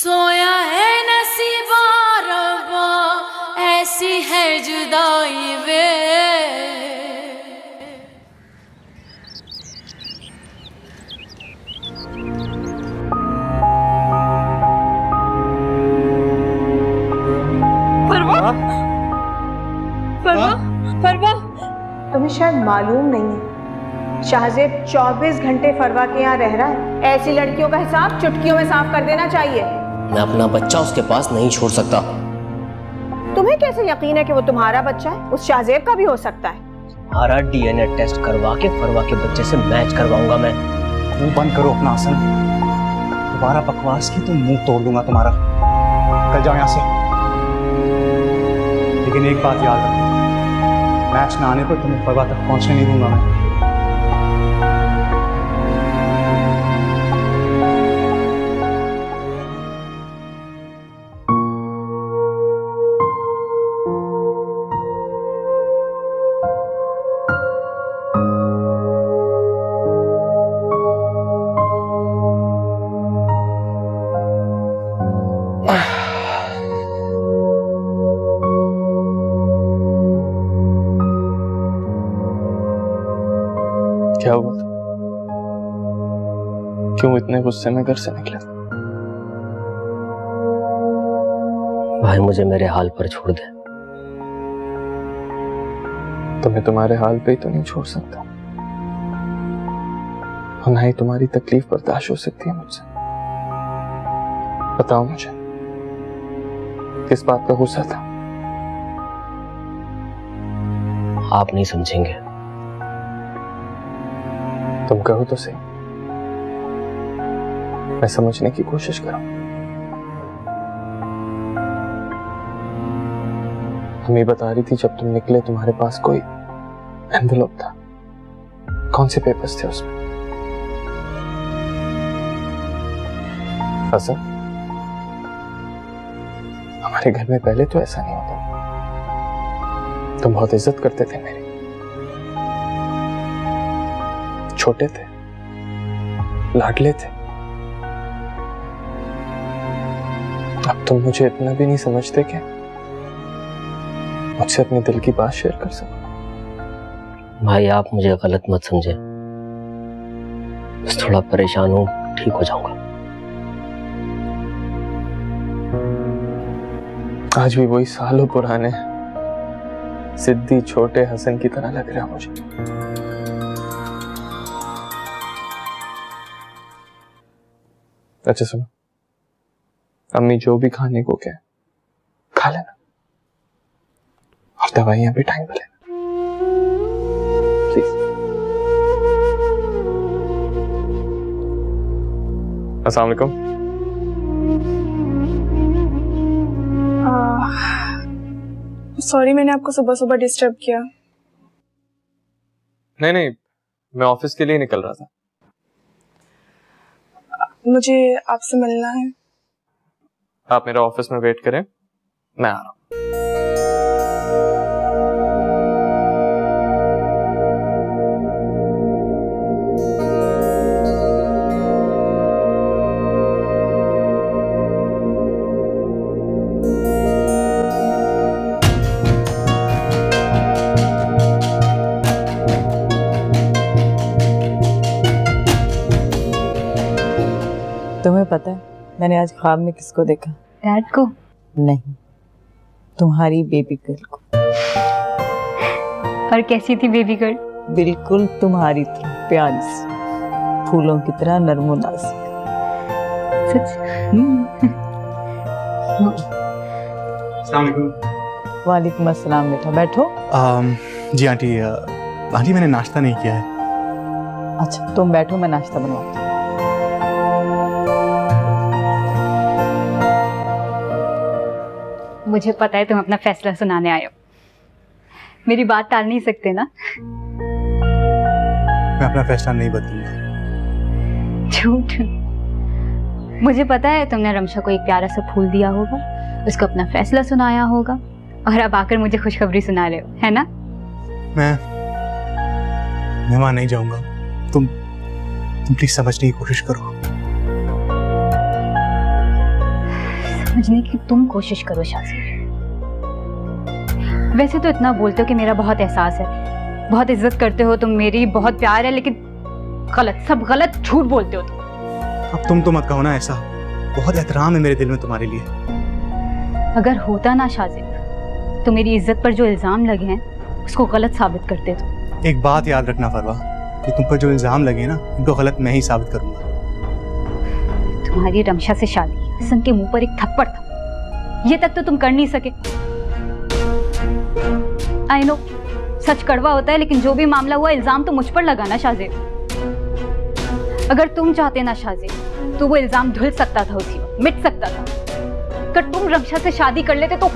सोया है नसीबा रब्बा, ऐसी है जुदाई वे। फरवा, फरवा, फरवा, तुम्हें शायद मालूम नहीं है, शाहजेब 24 घंटे फरवा के यहाँ रह रहा है। ऐसी लड़कियों का हिसाब चुटकियों में साफ कर देना चाहिए। मैं अपना बच्चा उसके पास नहीं छोड़ सकता। तुम्हें कैसे यकीन है कि वो तुम्हारा बच्चा है? उस शाहजेब का भी हो सकता है। हमारा डीएनए टेस्ट करवा के फरवा के बच्चे से मैच करवाऊंगा मैं। मुंह बंद करो अपना हसन, दोबारा बकवास की तो मुंह तोड़ दूंगा तुम्हारा। कल जाओ यहाँ से, लेकिन एक बात याद रखो, मैच ना आने पर तुम्हें फरवा तक पहुंचने नहीं दूंगा मैं। क्या हुआ था? क्यों इतने गुस्से में घर से निकले? भाई मुझे मेरे हाल पर छोड़ दे। तुम्हें तुम्हारे हाल पे ही तो नहीं छोड़ सकता, और ना ही तुम्हारी तकलीफ बर्दाश्त हो सकती है मुझसे। बताओ मुझे, किस बात का गुस्सा था? आप नहीं समझेंगे। तुम कहो तो सही, मैं समझने की कोशिश करूं। हमें बता रही थी जब तुम निकले तुम्हारे पास कोई एनवेलप था। कौन से पेपर्स थे उसमें? हसन, हमारे घर में पहले तो ऐसा नहीं होता। तुम बहुत इज्जत करते थे मेरी, छोटे थे, लाडले थे। अब तुम मुझे इतना भी नहीं समझते कि मुझसे अपने दिल की बात शेयर कर सको। भाई आप मुझे गलत मत समझे, बस थोड़ा परेशान हूं, ठीक हो जाऊंगा। आज भी वही सालों पुराने सिद्धि छोटे हसन की तरह लग रहा मुझे। अच्छा सुनो, अम्मी जो भी खाने को कहे खा लेना, और दवाइयां भी टाइम पर लेना प्लीज। अस्सलाम वालेकुम। सॉरी मैंने आपको सुबह सुबह डिस्टर्ब किया। नहीं नहीं, मैं ऑफिस के लिए निकल रहा था। मुझे आपसे मिलना है। आप मेरे ऑफिस में वेट करें, मैं आ रहा हूं। तुम्हें पता है मैंने आज ख्वाब में किसको देखा? डैड को? नहीं, तुम्हारी बेबी गर्ल को। और कैसी थी बेबी गर्ल? बिल्कुल तुम्हारी तरह प्यारी सी, फूलों की तरह नरमो नाजुक। सच? वालेकुम अस्सलाम। बेटा बैठो। जी आंटी, आंटी मैंने नाश्ता नहीं किया है। अच्छा तुम बैठो, मैं नाश्ता बनवाती हूँ। मुझे पता है तुम अपना फैसला सुनाने आए हो, मेरी बात टाल नहीं सकते ना? मैं अपना फैसला नहीं बदलूंगा। झूठ। मुझे पता है तुमने रमशा को एक प्यारा सा फूल दिया होगा, उसको अपना फैसला सुनाया होगा, और अब आकर मुझे खुशखबरी सुना रहे हो, है ना? मैं वहां नहीं जाऊंगा। तुम प्लीज समझने की कोशिश करो। समझने की तुम कोशिश करो शाज़ेब। वैसे तो इतना बोलते हो कि मेरा बहुत एहसास है, बहुत इज्जत करते हो तुम मेरी, बहुत प्यार है, लेकिन गलत, सब गलत, झूठ बोलते हो तुम। अब तुम तो मत कहो ना ऐसा, बहुत एहतराम है मेरे दिल में तुम्हारे लिए। अगर होता ना शाज़ेब तो मेरी इज्जत पर जो इल्जाम लगे हैं उसको गलत साबित करते तुम। एक बात याद रखना फरवा, कि तुम पर जो इल्जाम लगे ना उनको गलत मैं ही साबित करूंगा। तुम्हारी रमशा से शादी, हसन के मुंह पर एक थप्पड़ था, ये तक तो तुम कर नहीं सके। आई नो सच कड़वा होता है, लेकिन जो भी मामला हुआ इल्जाम तो मुझ पर लगा ना शाज़ेब। अगर तुम चाहते ना शाज़ेब तो वो इल्जाम धुल सकता था, उसी वक्त मिट सकता था। अगर तुम रमशा से शादी कर लेते तो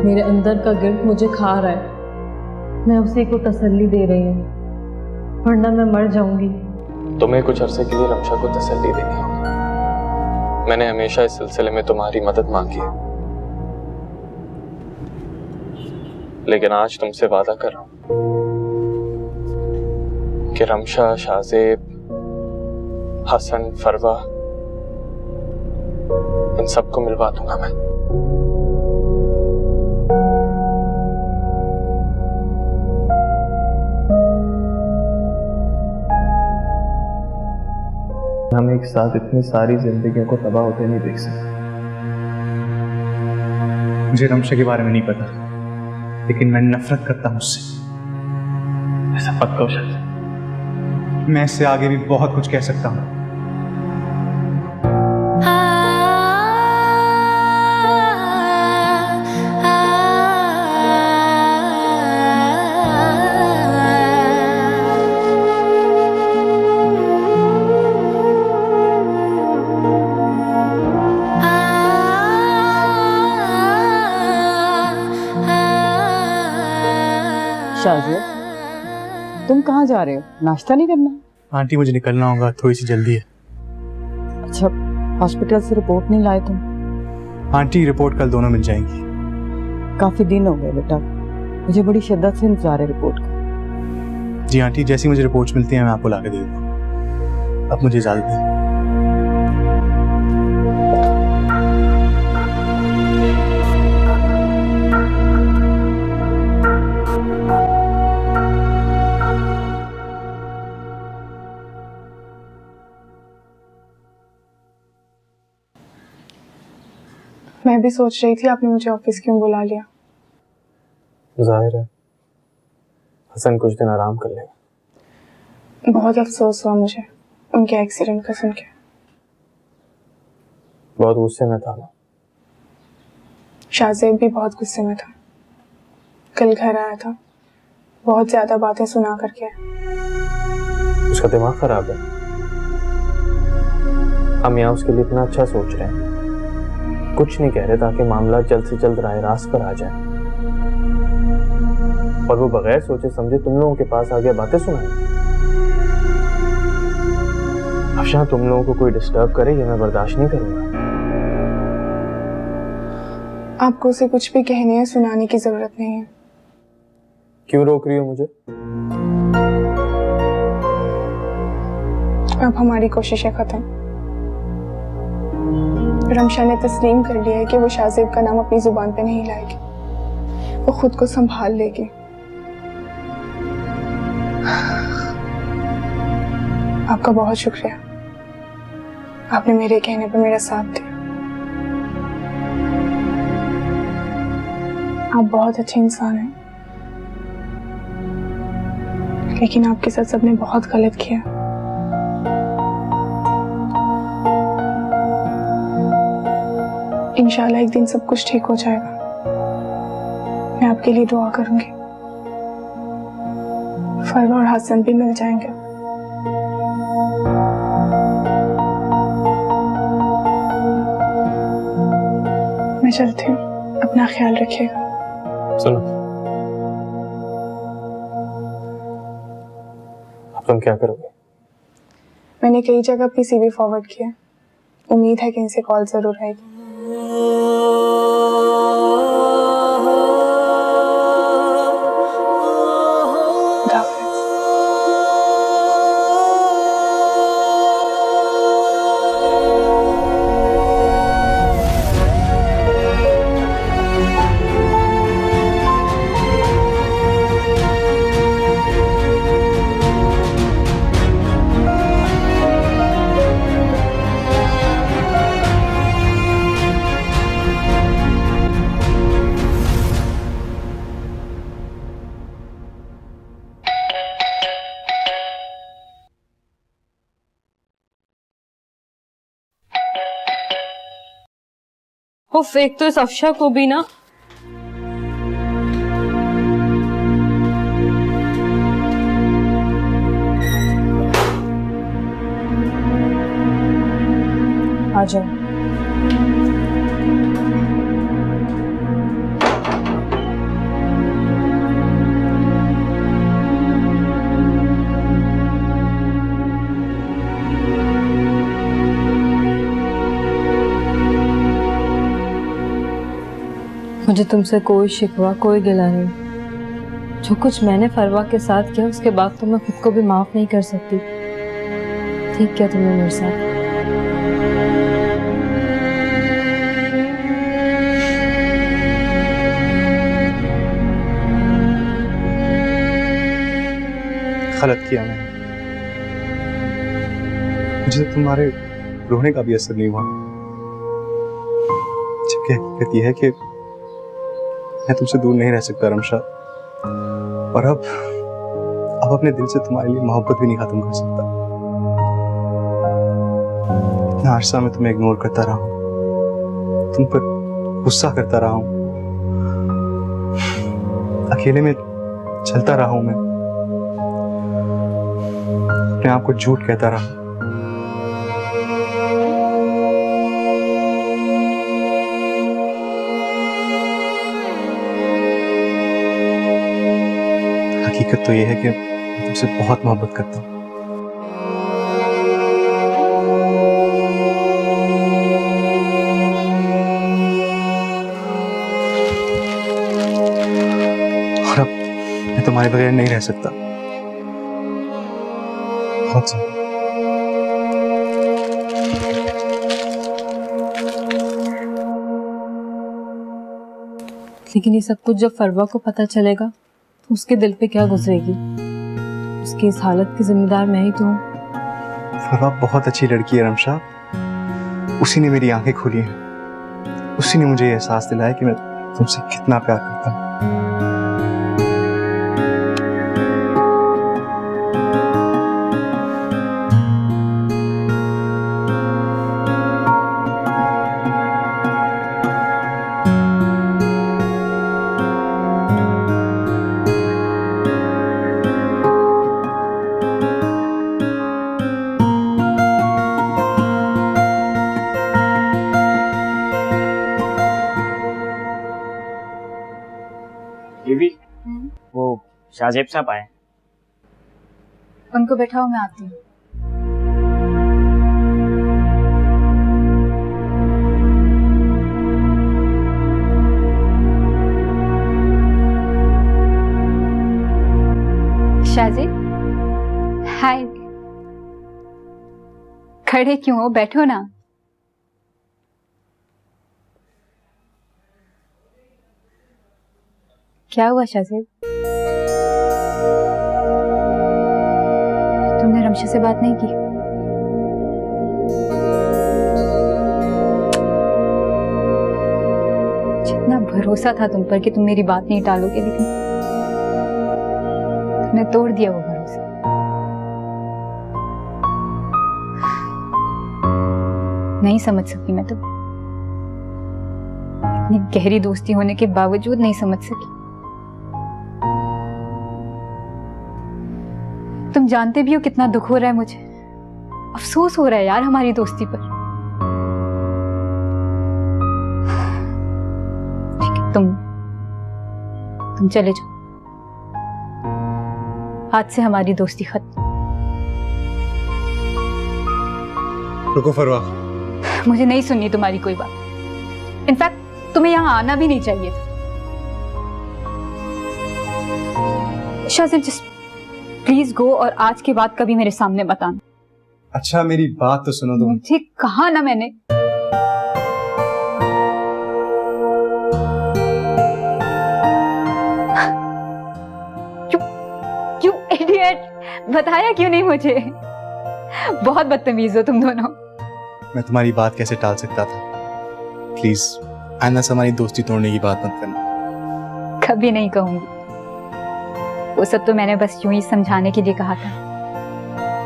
मेरे अंदर का गिल्ट मुझे खा रहा है, मैं उसी को तसल्ली दे रही हूँ, वरना मैं मर जाऊंगी। तुम्हें कुछ अरसे के लिए रमशा को तसल्ली देनी होगी। मैंने हमेशा इस सिलसिले में तुम्हारी मदद मांगी है, लेकिन आज तुमसे वादा कर रहा हूं कि रमशा, शाज़ेब, हसन, फरवा, इन सबको मिलवा दूंगा मैं। हम एक साथ इतनी सारी जिंदगियों को तबाह होते नहीं देख सकते। मुझे रमशा के बारे में नहीं पता, लेकिन मैं नफरत करता हूं उससे। ऐसा मत कहो शाज़ेब। मैं इससे आगे भी बहुत कुछ कह सकता हूं। शाज़ेब, तुम कहाँ जा रहे हो? नाश्ता नहीं करना? आंटी मुझे निकलना होगा, थोड़ी सी जल्दी है। अच्छा, हॉस्पिटल से रिपोर्ट नहीं लाए तुम? आंटी रिपोर्ट कल दोनों मिल जाएंगी। काफी दिन हो गए बेटा, मुझे बड़ी शिद्दत से इंतजार है रिपोर्ट का। जी आंटी, जैसी मुझे रिपोर्ट्स मिलती हैं मैं आपको ला के दे दूंगा। अब मुझे इजाजत दें। मैं भी सोच रही थी आपने मुझे ऑफिस क्यों बुला लिया। जाहिर है हसन कुछ दिन आराम कर लेगा। बहुत अफसोस हुआ मुझे उनके एक्सीडेंट का सुन के। बहुत गुस्से में था ना। शाज़ेब भी बहुत गुस्से में था। कल घर आया था, बहुत ज्यादा बातें सुना करके। उसका दिमाग खराब है। हम यहाँ उसके लिए इतना अच्छा सोच रहे हैं, कुछ नहीं कह रहे ताकि मामला जल्द से जल्द राय रास्त पर आ जाए, और वो बगैर सोचे समझे तुम लोगों के पास आ गया बातें सुनाए। अफशां तुम लोगों को कोई डिस्टर्ब करे ये मैं बर्दाश्त नहीं करूंगा। आपको उसे कुछ भी कहने या सुनाने की जरूरत नहीं है। क्यों रोक रही हो मुझे? अब हमारी कोशिशें खत्म। रमशा ने तस्लीम कर लिया है कि वो शाज़ेब का नाम अपनी जुबान पे नहीं लाएगी, वो खुद को संभाल लेगी। आपका बहुत शुक्रिया, आपने मेरे कहने पर मेरा साथ दिया। आप बहुत अच्छे इंसान हैं, लेकिन आपके साथ सबने बहुत गलत किया। इंशाल्लाह एक दिन सब कुछ ठीक हो जाएगा। मैं आपके लिए दुआ करूंगी। फरवा और हसन भी मिल जाएंगे। मैं चलती हूँ, अपना ख्याल रखिएगा। सुनो, अब तुम क्या करोगे? मैंने कई जगह अपनी CV फॉरवर्ड किया, उम्मीद है कि इनसे कॉल जरूर आएगी। वो फेक तो इस अफशा को भी ना। आ जाओ। मुझे तुमसे कोई शिकवा, कोई गिला नहीं। जो कुछ मैंने फरवा के साथ किया उसके बाद तो मैं खुद को भी माफ नहीं कर सकती। ठीक किया तुमने मेरे साथ। गलत किया मैंने। मुझे तुम्हारे रोने का भी असर नहीं हुआ, जबकि हकीकत यह है कि मैं तुमसे दूर नहीं रह सकता रमशा, और अब अपने दिल से तुम्हारे लिए मोहब्बत भी नहीं खत्म कर सकता। इतना अरसा मैं तुम्हें इग्नोर करता रहा हूं, तुम पर गुस्सा करता रहा हूं, अकेले में चलता रहा हूं, मैं अपने आप को झूठ कहता रहा। हकीकत तो यह है कि मैं तुमसे बहुत मोहब्बत करता हूं। और अब मैं तुम्हारे बगैर नहीं रह सकता। बहुत सा लेकिन ये सब कुछ जब फरवा को पता चलेगा तो उसके दिल पे क्या गुजरेगी? उसकी इस हालत की जिम्मेदार मैं ही तो हूँ। फरवा बहुत अच्छी लड़की है रमशा, उसी ने मेरी आंखें खोली हैं, उसी ने मुझे ये एहसास दिलाया कि मैं तुमसे कितना प्यार करता हूँ। वो शाहजेब साहब आए। उनको बैठाओ, मैं आती हूँ। शाहजेब, हाय। खड़े क्यों हो? बैठो ना। क्या हुआ शाहजेब? तुमने रमशा से बात नहीं की? जितना भरोसा था तुम पर कि तुम मेरी बात नहीं टालोगे, लेकिन तुमने तोड़ दिया वो भरोसा। नहीं समझ सकती मैं तो, इतनी गहरी दोस्ती होने के बावजूद नहीं समझ सकी। तुम जानते भी हो कितना दुख हो रहा है मुझे, अफसोस हो रहा है यार हमारी दोस्ती पर। ठीक है, तुम चले जाओ, आज से हमारी दोस्ती खत्म। रुको फरवा, मुझे नहीं सुननी तुम्हारी कोई बात। इनफैक्ट तुम्हें यहाँ आना भी नहीं चाहिए था। शाजिब जस्ट प्लीज गो और आज के बाद कभी मेरे सामने मत आना। अच्छा मेरी बात तो सुनो तुम। मुझे कहा ना मैंने। यू इडियट, बताया क्यों नहीं मुझे? बहुत बदतमीज हो तुम दोनों। मैं तुम्हारी बात कैसे टाल सकता था? प्लीज आइंदा से हमारी दोस्ती तोड़ने की बात मत करना। कभी नहीं कहूंगी। वो सब तो मैंने बस यूं ही समझाने के लिए कहा था,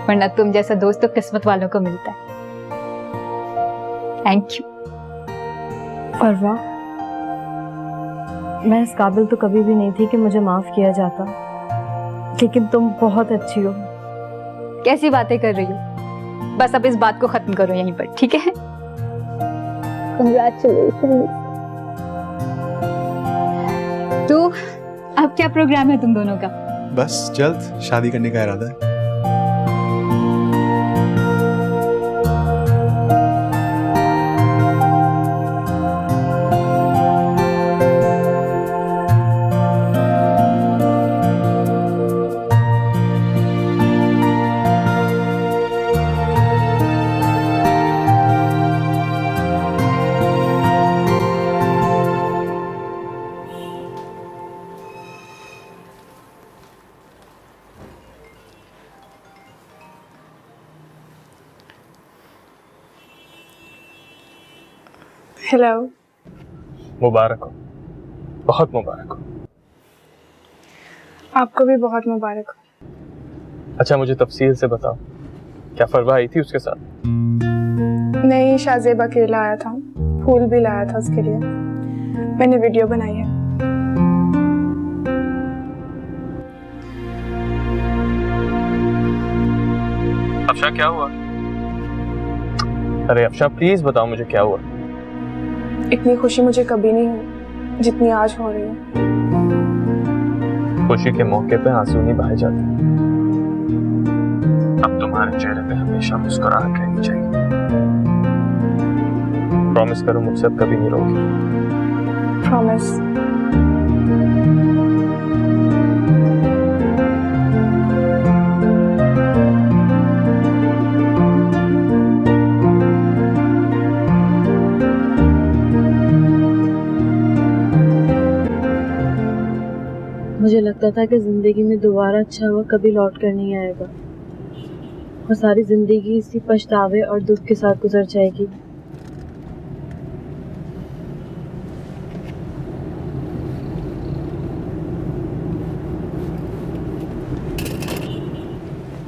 वरना तुम जैसा दोस्त तो किस्मत वालों को मिलता है। Thank you. फरवा, मैं इस काबिल तो कभी भी नहीं थी कि मुझे माफ किया जाता, लेकिन तुम बहुत अच्छी हो। कैसी बातें कर रही हो? बस अब इस बात को खत्म करो यहीं पर, ठीक है? Congratulations। तो अब क्या प्रोग्राम है तुम दोनों का? बस जल्द शादी करने का इरादा है। हेलो। मुबारक हो, बहुत मुबारक हो। आपको भी बहुत मुबारक हो। अच्छा मुझे तफसील से बताओ, क्या फरवा आई थी उसके साथ? नहीं, शाहजेब अकेला आया था, फूल भी लाया था उसके लिए। मैंने वीडियो बनाई है। अफशा क्या हुआ? अरे अफशा प्लीज बताओ मुझे क्या हुआ। इतनी खुशी मुझे कभी नहीं हुई जितनी आज हो रही है। खुशी के मौके पे आंसू नहीं बहाए जाते। अब तुम्हारे चेहरे पे हमेशा मुस्कुराहट रहनी चाहिए। प्रॉमिस करो मुझसे अब कभी नहीं रोगी। प्रॉमिस। मुझे लगता था कि जिंदगी में दोबारा अच्छा हुआ कभी लौट कर नहीं आएगा और सारी जिंदगी इसी पछतावे और दुख के साथ गुजर जाएगी।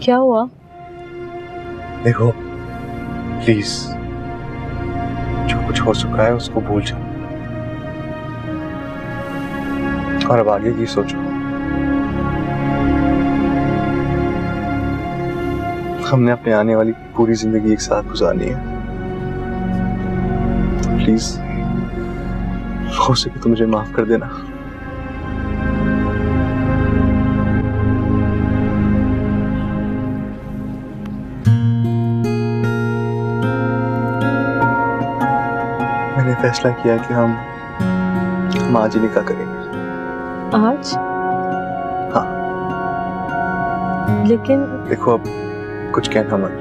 क्या हुआ? देखो प्लीज, जो कुछ हो चुका है उसको भूल जाओ और अब आगे की सोचो। हमने अपने आने वाली पूरी जिंदगी एक साथ गुजारनी है। प्लीज हो सके तो मुझे माफ कर देना। मैंने फैसला किया कि हम आज ही निकाह करेंगे। आज? हाँ। लेकिन देखो अब कुछ कहना मत,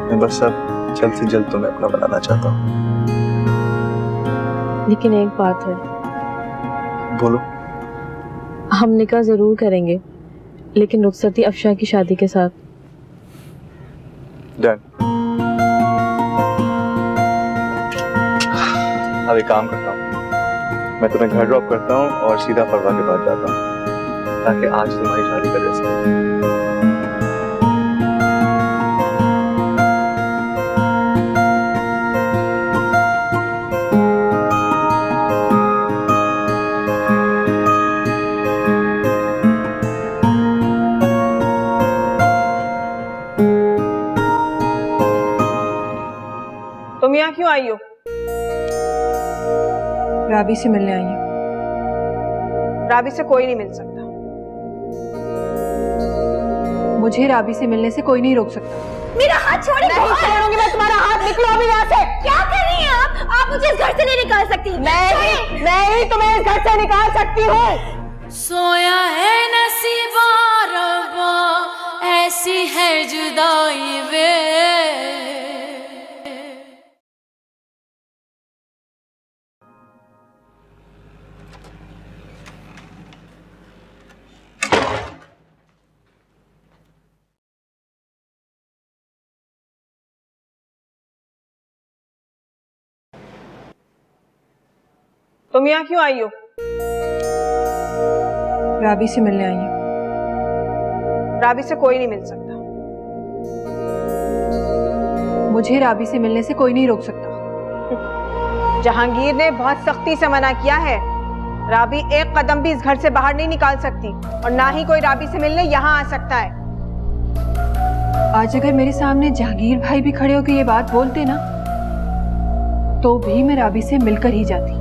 मैं बस अब जल्द से जल्द तुम्हें अपना बनाना चाहता हूँ। लेकिन एक बात है। बोलो। हम निकाह जरूर करेंगे, लेकिन रुखसती अफशा की शादी के साथ। डन। अब एक काम करता हूँ, मैं तुम्हें घर ड्रॉप करता हूँ और सीधा फरवा के पास जाता हूँ ताकि आज तुम्हारी शादी कर सके। तुम यहाँ क्यों आई हो? राबी से मिलने आई हूँ। राबी से कोई नहीं मिल सकता। मुझे राबी से मिलने से कोई नहीं रोक सकता। मेरा हाथ छोड़िए। नहीं छोड़ूंगी मैं तुम्हारा हाथ, निकलो अभी यहाँ से। क्या कर रही हैं आप मुझे इस घर से नहीं निकाल सकती। मैं ही तुम्हें इस घर से निकाल सकती हूँ। सोया है नसीबा रब्बा, ऐसी है जुदाई वे। तुम यहाँ क्यों आई हो? राबी से मिलने आई हूँ। राबी से कोई नहीं मिल सकता। मुझे राबी से मिलने से कोई नहीं रोक सकता। जहांगीर ने बहुत सख्ती से मना किया है। राबी एक कदम भी इस घर से बाहर नहीं निकाल सकती और ना ही कोई राबी से मिलने यहाँ आ सकता है। आज अगर मेरे सामने जहांगीर भाई भी खड़े होकर ये बात बोलते ना, तो भी मैं राबी से मिलकर ही जाती।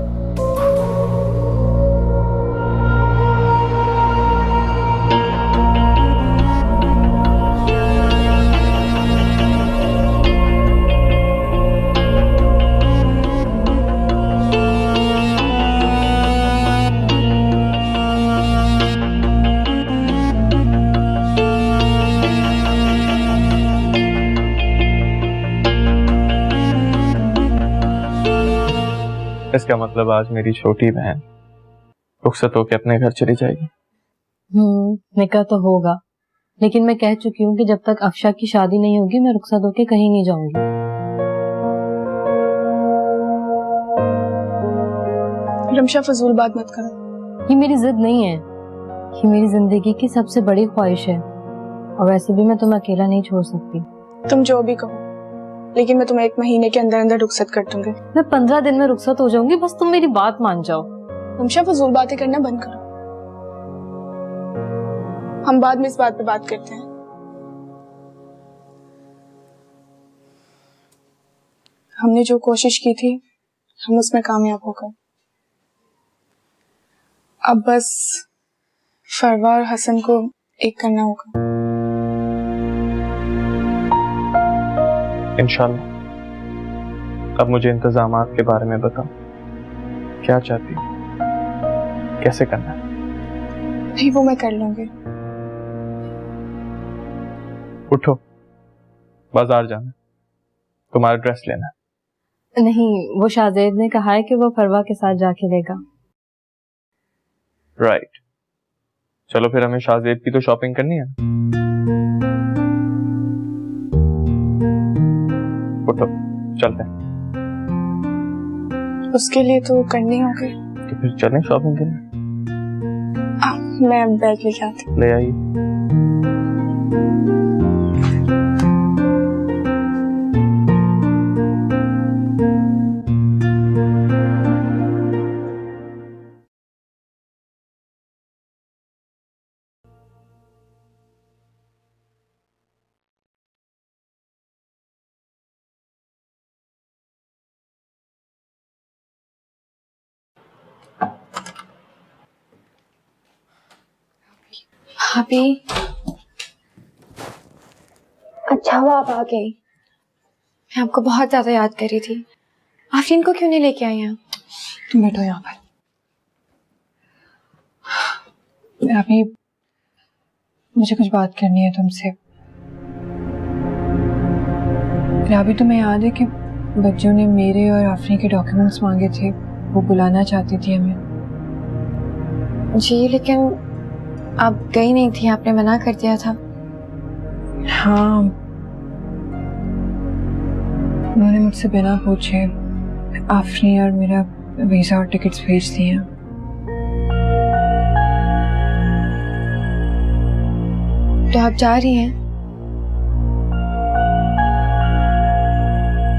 इसका मतलब आज मेरी छोटी बहन रुखसत होकर अपने घर चली जाएगी। निकाह तो होगा, लेकिन मैं कह चुकी हूँ कि जब तक अफशा की शादी नहीं होगी मैं रुखसत होकर कहीं नहीं जाऊंगी। रमशा फजूल बात मत करो। ये मेरी जिद नहीं है, ये मेरी जिंदगी की सबसे बड़ी ख्वाहिश है और वैसे भी मैं तुम्हें अकेला नहीं छोड़ सकती। तुम जो भी कहो, लेकिन मैं तुम्हें 1 महीने के अंदर अंदर रुखसत कर दूंगी। मैं 15 दिन में रुखसत हो जाऊंगी, बस तुम मेरी बात मान जाओ। रमशा फजूल बातें करना बंद करो, हम बाद में इस बात पे बात करते हैं। हमने जो कोशिश की थी हम उसमें कामयाब हो गए। अब बस फरवा और हसन को एक करना होगा। इंशाल्लाह। अब मुझे इंतजामात के बारे में बताओ, क्या चाहती हो, कैसे करना है? नहीं, वो मैं कर लूंगी। उठो, बाजार जाना, तुम्हारा ड्रेस लेना। नहीं, वो शाहजेब ने कहा है कि वो फरवा के साथ जाके लेगा। राइट, चलो फिर हमें शाहजेब की तो शॉपिंग करनी है। उठो, चलते हैं। उसके लिए तो करनी होगी। तो फिर चलें शॉपिंग करने। मैं बैग लेके आती हूँ। ले आइए। भाभी, अच्छा हुआ आप आ गई। मैं आपको बहुत ज्यादा याद कर रही थी। आफरीन को क्यों नहीं लेके आई हैं? तुम बैठो यहाँ पर। अभी मुझे कुछ बात करनी है तुमसे। अभी तुम्हें याद है कि बच्चों ने मेरे और आफरीन के डॉक्यूमेंट्स मांगे थे, वो बुलाना चाहती थी हमें। जी, लेकिन आप गई नहीं थी, आपने मना कर दिया था। हाँ, उन्होंने मुझसे बिना पूछे आफरीन और मेरा वीजा और टिकट्स भेज दिए। तो आप जा रही हैं?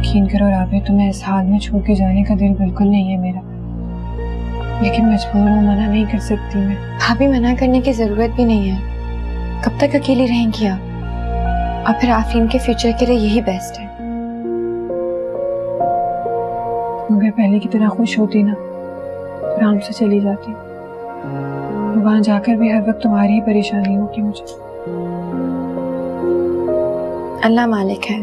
यकीन करो राबी, तुम्हें इस हाल में छोड़ के जाने का दिल बिल्कुल नहीं है मेरा, लेकिन मजबूर हूँ, मना नहीं कर सकती मैं। भाभी, मना करने की जरूरत भी नहीं है। कब तक अकेली रहेंगी आप? और फिर आफरीन के फ्यूचर के लिए यही बेस्ट है। अगर पहले की तरह खुश होती ना तो आराम से चली जाती। वहां जाकर भी हर वक्त तुम्हारी ही परेशानी होगी मुझे। अल्लाह मालिक है,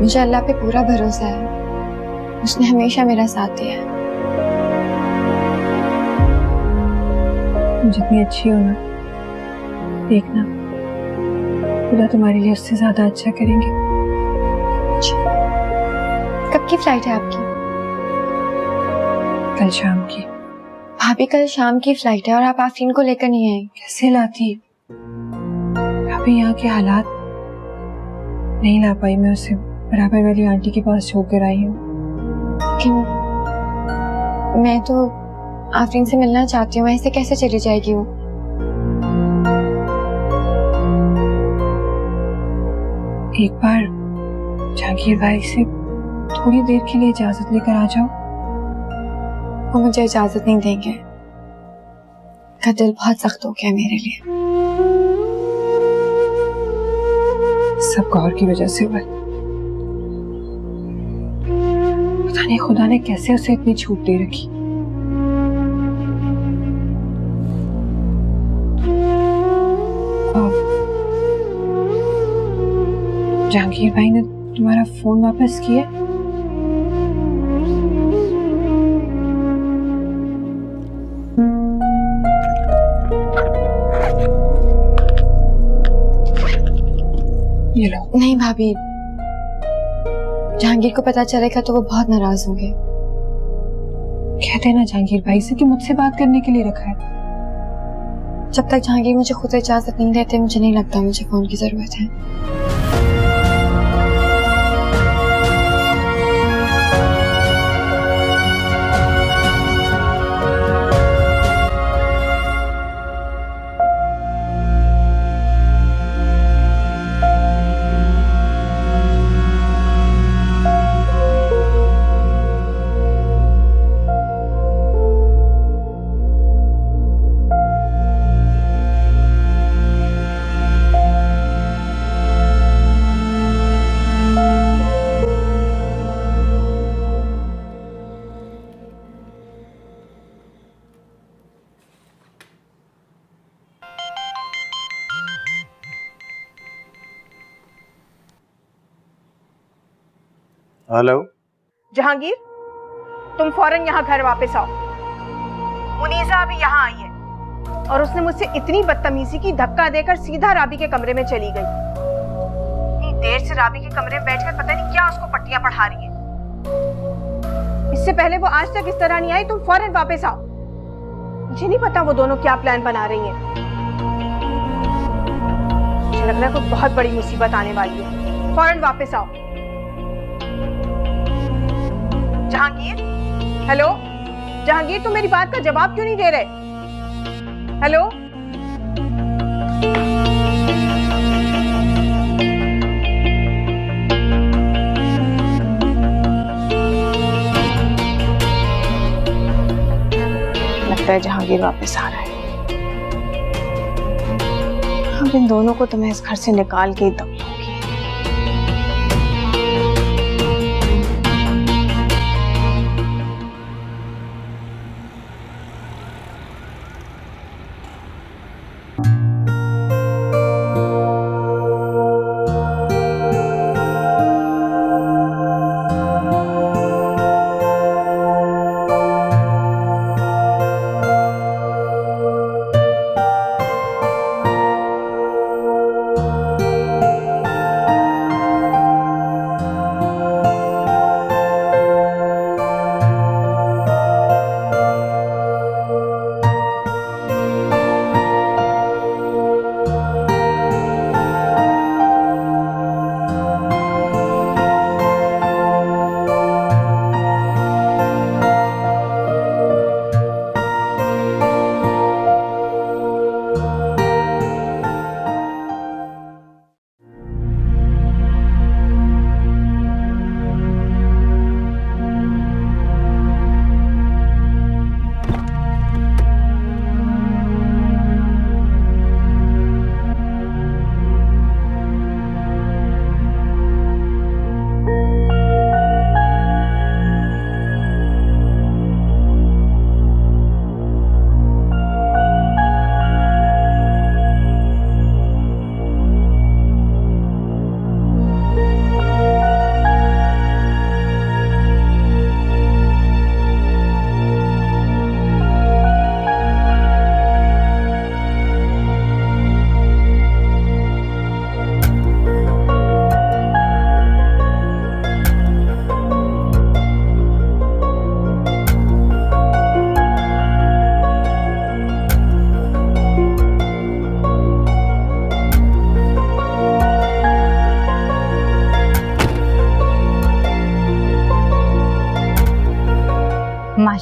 मुझे अल्लाह पे पूरा भरोसा है। उसने हमेशा मेरा साथ दिया है। जितनी अच्छी हो ना, देखना खुदा तुम्हारे लिए उससे ज्यादा अच्छा करेंगे। कब की फ्लाइट है आपकी? कल शाम की। भाभी कल शाम की फ्लाइट है और आप आफरीन को लेकर नहीं आए? कैसे लाती? अभी यहाँ के हालात नहीं ला पाई, मैं उसे बराबर वाली आंटी के पास छोड़ कर आई हूँ। लेकिन मैं तो आफरीन से मिलना चाहती हूँ, ऐसे कैसे चली जाएगी वो? एक बार जहांगीर भाई से थोड़ी देर के लिए इजाजत लेकर आ जाओ। वो मुझे इजाजत नहीं देंगे, का दिल बहुत सख्त हो गया मेरे लिए। सब गौर की वजह से हुआ। पता नहीं खुदा ने कैसे उसे इतनी छूट दे रखी। जहांगीर भाई ने तुम्हारा फोन वापस किया? ये लो। नहीं भाभी, जहांगीर को पता चलेगा तो वो बहुत नाराज होंगे। कह देना जहांगीर भाई से कि मुझसे बात करने के लिए रखा है। जब तक जहांगीर मुझे खुद इजाजत नहीं देते, मुझे नहीं लगता मुझे फोन की जरूरत है। हेलो जहांगीर, तुम फौरन यहाँ घर वापस आओ। मुनीजा अभी यहाँ आई है और उसने मुझसे इतनी बदतमीजी की, धक्का देकर सीधा राबी के कमरे में चली गई। इतनी देर से राबी के कमरे में बैठकर पता नहीं क्या उसको पट्टियां पढ़ा रही है। इससे पहले वो आज तक इस तरह नहीं आई। तुम फौरन वापस आओ। मुझे नहीं पता वो दोनों क्या प्लान बना रही हैं। मुझे लग रहा है कोई बहुत बड़ी मुसीबत आने वाली है। फौरन वापस आओ। जहांगीर, हेलो जहांगीर, तुम मेरी बात का जवाब क्यों नहीं दे रहे? हेलो, लगता है जहांगीर वापस आ रहा है। अब इन दोनों को तो मैं इस घर से निकाल के ही दम लूंगी।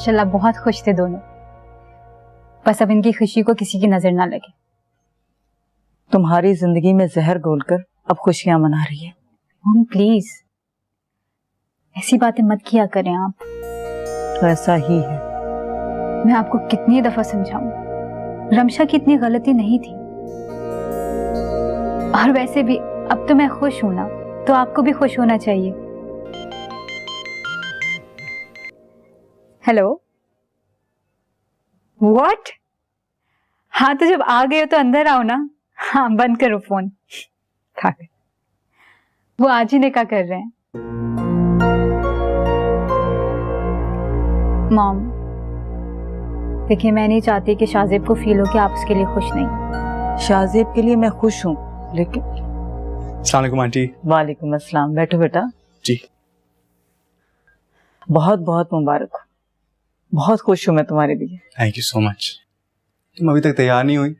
माशाल्लाह बहुत खुश थे दोनों। बस अब इनकी खुशी को किसी की नजर ना लगे। तुम्हारी जिंदगी में जहर घोलकर अब खुशियां मना रही है। मॉम प्लीज ऐसी बातें मत किया करें आप। तो ऐसा ही है। मैं आपको कितनी दफा समझाऊं, रमशा की इतनी गलती नहीं थी। और वैसे भी अब तो मैं खुश हूं ना, तो आपको भी खुश होना चाहिए। Hello, what? हाँ तो जब आ गए हो तो अंदर आओ ना। हाँ बंद करो फोन। वो आज ही निकाह कर रहे हैं। मॉम देखिए, मैं नहीं चाहती कि शाहजेब को फील हो कि आप उसके लिए खुश नहीं। शाहजेब के लिए मैं खुश हूँ, लेकिन अस्सलाम वालेकुम आंटी। वालेकुम अस्सलाम। बैठो बेटा। जी। बहुत बहुत मुबारक हो। बहुत खुश हूँ मैं तुम्हारे लिए। Thank you so much. तुम अभी तक तैयार नहीं हुई?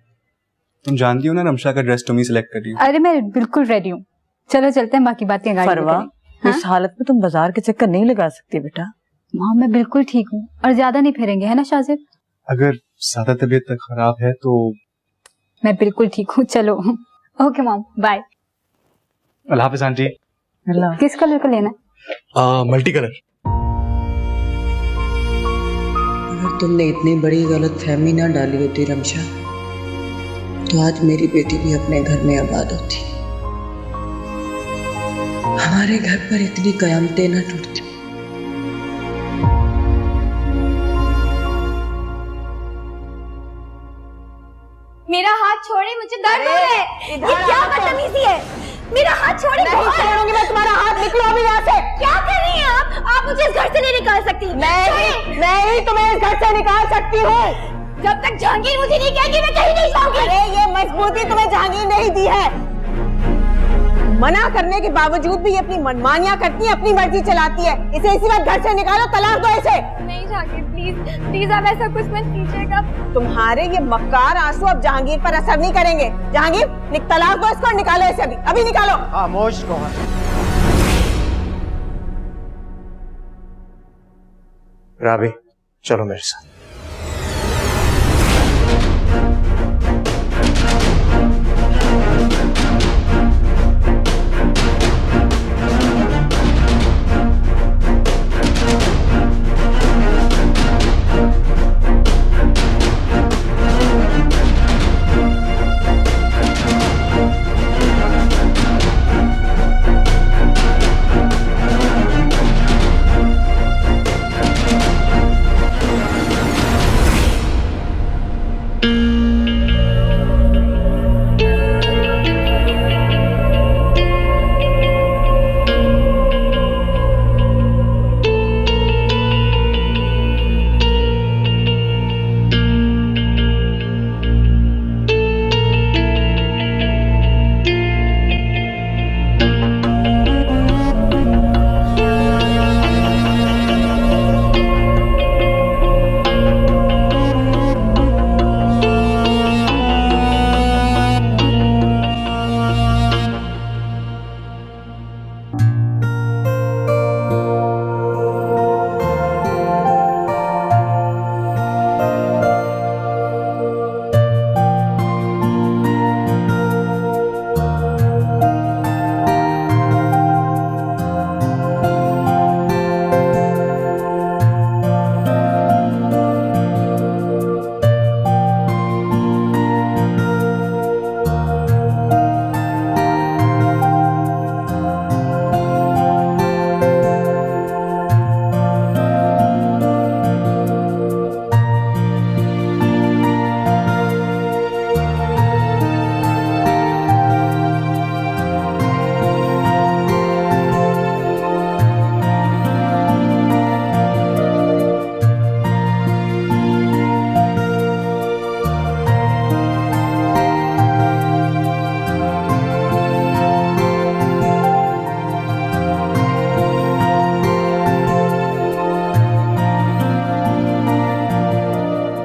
तुम जानती हो ना रमशा का ड्रेस तुम ही सिलेक्ट कर रही हो। अरे मैं बिल्कुल रेडी हूँ, चलो चलते हैं, बाकी बातें गाड़ी में फरवा, करेंगे। इस हालत में तुम बाजार के चक्कर नहीं लगा सकती बेटा। मॉम मैं बिल्कुल ठीक हूँ और ज्यादा नहीं फिरेंगे, है ना शाहजेब? अगर ज्यादा तबीयत तक खराब है तो मैं बिल्कुल ठीक हूँ, चलो। Okay mom, bye. अल्लाह हाफिज आंटी। किस कलर का लेना है? Multi colour. अगर तुमने इतनी बड़ी गलत फहमी ना डाली होती रमशा, तो आज मेरी बेटी भी अपने घर में आबाद होती। हमारे घर पर इतनी कयामतें ना टूटती। मेरा हाथ छोड़े, मुझे दर्द हो रहा है। ये क्या बदतमीजी है? मेरा हाथ छोड़े। नहीं छोड़ूंगी मैं तुम्हारा हाथ। निकलो अभी यहाँ से। क्या कर रही हैं आप? आप मुझे इस घर से नहीं निकाल सकती। मैं ही तुम्हें इस घर से निकाल सकती हूँ। जब तक जहांगीर मुझे नहीं कहेगी मैं कहीं नहीं जाऊंगी। अरे ये मजबूती तुम्हें जहांगीर नहीं दी है। मना करने के बावजूद भी ये अपनी मनमानियां करती है, अपनी मर्जी चलाती है। इसे इसी वक्त घर से निकालो, तलाक दो इसे। नहीं जहांगीर, प्लीज प्लीज आप ऐसा कुछ मत कीजिएगा। तुम्हारे ये मक्कार आंसू अब जहांगीर पर असर नहीं करेंगे। जहांगीर तलाक दो इसको और निकालो इसे अभी निकालो। खामोश कौन? राबी चलो मेरे साथ।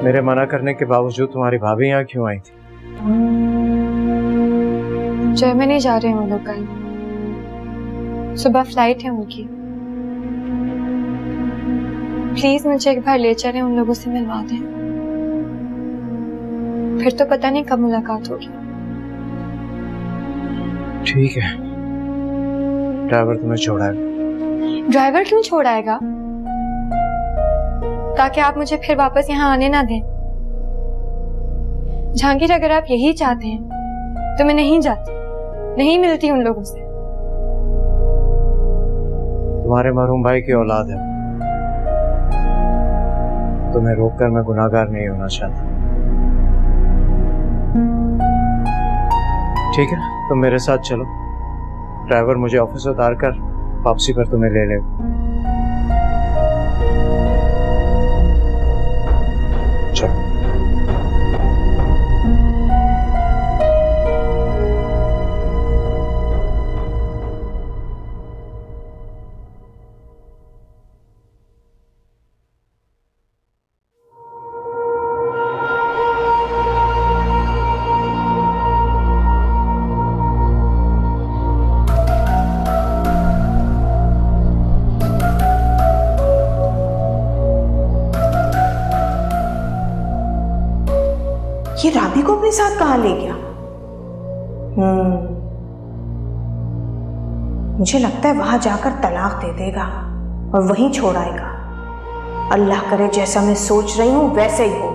मेरे मना करने के बावजूद तुम्हारी भाभी यहाँ क्यों आई थी? जर्मनी जा रहे हैं वो लोग कल, सुबह फ्लाइट है उनकी। प्लीज मुझे एक बार ले चलें, उन लोगों से मिलवा दें। फिर तो पता नहीं कब मुलाकात होगी। ठीक है, ड्राइवर तुम्हें छोड़ाएगा। ड्राइवर क्यों छोड़ाएगा? ताकि आप मुझे फिर वापस यहाँ आने ना दें। जहांगीर, अगर आप यही चाहते हैं तो मैं नहीं जाती, नहीं मिलती उन लोगों से। तुम्हारे मरहूम भाई की औलाद है, तुम्हें रोककर मैं गुनाहगार नहीं होना चाहता। ठीक है, तुम मेरे साथ चलो, ड्राइवर मुझे ऑफिस उतार कर वापसी पर तुम्हें ले लेगा। चलो। ये राबी को अपने साथ कहाँ ले गया? मुझे लगता है वहां जाकर तलाक दे देगा और वहीं छोड़ आएगा। अल्लाह करे जैसा मैं सोच रही हूं वैसे ही हो।